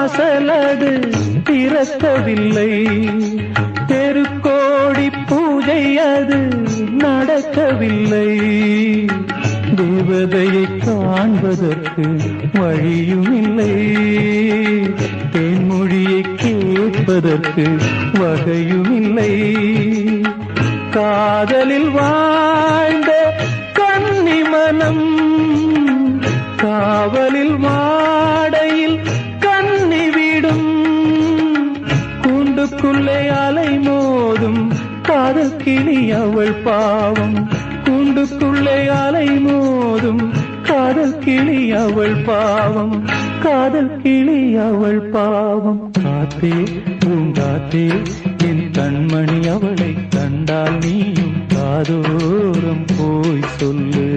வாசலது திறக்கவில்லை, தெருக்கோடி பூஜை அது நடக்கவில்லை. தேவதையை காண்பதற்கு வழியும் இல்லை, தேன்மொழியை கேட்பதற்கு வகையும் இல்லை. காதலில் வாழ்ந்த கன்னி மனம் காவலில் மாடையில் கன்னி விடும். கூண்டுக்குள்ளே அலை மோதும் காதல் கிளி அவள் பாவம், கூண்டுக்குள்ளே அலை மோதும் காதல் கிளி அவள் பாவம், காதல் கிளி அவள் பாவம். காத்தே பூங்காத்தே என் கண்மணி அவளை கண்டால் நீயும் காதோரம் போய் சொல்லு.